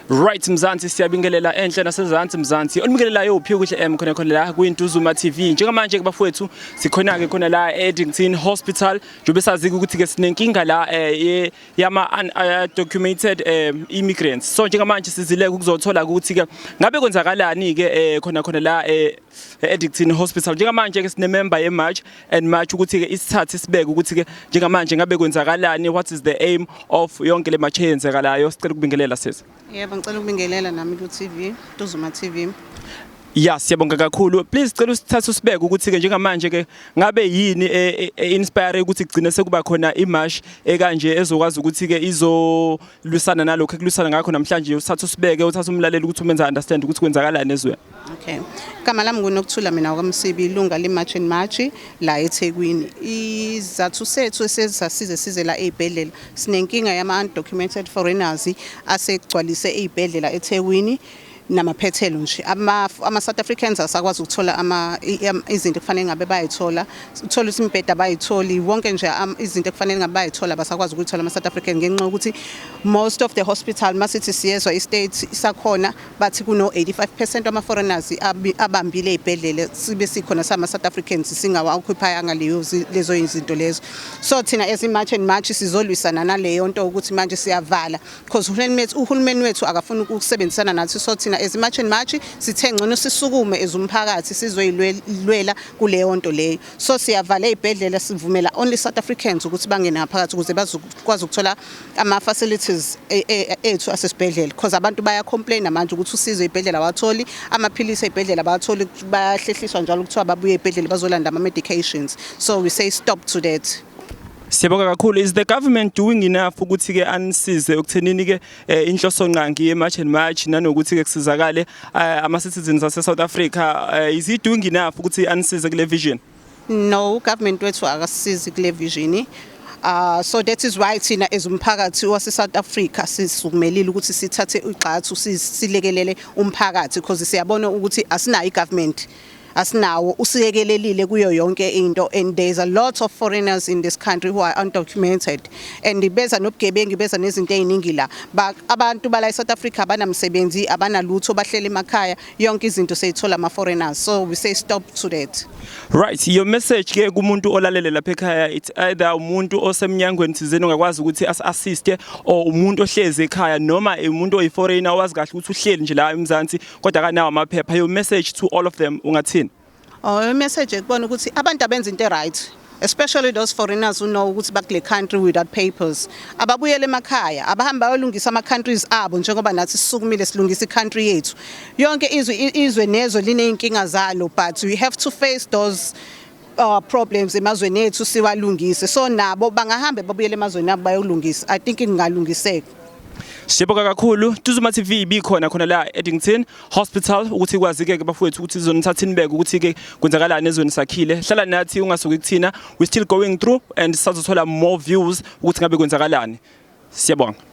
Right Mzansi siyabingelela enhle nasezantsi Mzansi onibingelelayo uphi kuhle khona la kuyiNtuzuma TV njengamanje kubafowethu sikhona ke khona la Eddington Hospital njobe sazi ukuthi ke sinenkinga la yama undocumented immigrants so njengamanje sizileke ukuzothola ukuthi ke ngabe kwenzakalani ke khona la Eddington Hospital njengamanje ke sine member ye March and March ukuthi ke isithathe sibeke ukuthi ke njengamanje ngabe kwenzakalani, what is the aim of yonke le match eyenzekalayo. Sicela ukubingelela sisi. Yebo ngicela ukubingelela nami ku-TV, Ntuzuma TV. Yeah, siyabonga kakhulu. Please cela usithathe usibeke ukuthi ke njengamanje ke ngabe yini inspire ukuthi kugcine sekuba khona imarch ekanje ezokwazi ukuthi ke izolwisana nalokho ekulisana ngakho namhlanje usithathe usibeke uthathe umlaleli ukuthi umenza understand ukuthi kwenzakalani ezweni. Okay. Igama lami nguNokuthula mina kwaMsibi ilunga leMarch and March la eThekwini. Izathu sethu esizasize size la ezibhedlela. Sinenkinga yama undocumented foreigners asegcwalise ezibhedlela eThekwini. Namaphethelo nje ama South Africans asakwazi ukuthola izinto kufanele ngabe bayithola uthola isimbheda bayitholi wonke nje izinto kufanele ngabe bayithola basakwazi ukuthola ama South African ngenxa ukuthi most of the hospital masithi siyezwa istate isakhona bathi kuno 85% ama foreigners abambile ezibhedlela sibe sikhona sama South Africans singawaoccupyanga lezo izinto lezo so thina as iMarch and March sizolwisana naleyo nto ukuthi manje siyavala because uhulumeni wethu akafuna ukusebenzisana nathi so thina as March and March sithe ngcono sisukume ezumphakathi sizoyilwela kuleyo nto leyo so siyavala ezibhedlela sivumela only South Africans ukuthi bangene ngaphakathi ukuze bazokwazi ukuthola ama facilities ethu asesibhedlela because abantu baya complain manje ukuthi usizo ezibhedlela awatholi amaphilisi ezibhedlela awatholi bayahlehliswa njalo ukuthiwa babuye ezibhedlela bazolanda ama medications so we say stop to that. Siyabonga kakhulu. Is the government doing enough ukuthi ke anisize ukuthenini ke inhloso nqangi yeMarch and March nanokuthi ke kusizakale ama citizens ase South Africa is he doing enough ukuthi anisize kule vision? No, government wethu akasizi kule vision. So that is why thina ezumphakathi wase South Africa sisukumelile ukuthi sithathe igxathu silekelele umphakathi because siyabona ukuthi asinayo igovernment asinawo usiyekelelile kuyo yonke into and there's a lot of foreigners in this country who are undocumented and beza nobugebengu beza nezinto eziningi la abantu bala eSouth Africa abanamsebenzi abanalutho bahlele emakhaya yonke izinto seyithola ama foreigners so we say stop to that. Right, your message ke kumuntu olalele lapha ekhaya it's either umuntu osemnyangweni thizeni ongakwazi ukuthi assist or umuntu ohleze ekhaya noma umuntu oyiforeigner owazi kahle ukuthi uhleli nje la eMzansi kodwa akanawo amaphepha. Your message to all of them ungathini? Oh, message ekubona ukuthi abantu abenza into right especially those foreigners who know ukuthi bakule country without papers ababuyele emakhaya abahamba bayolungisa ama countries abo njengoba nathi sisukumile silungisa icountry yethu yonke izwe nezo lineyinkinga zalo but we have to face those problems emazweni ethu siwalungise so nabo bangahamba babuyele emazweni abo bayolungisa I think ingalungiseka. Siyabonga kakhulu. Ntuzuma TV ibikhona khona la Eddington Hospital ukuthi kwazi ke bafowethu ukuthi izonithatha inibeke ukuthi ke kwenzakalani ezweni sakhile. Hlala nathi ungasuki kuthina we still going through and sizothola more views ukuthi ngabe kwenzakalani. Siyabonga.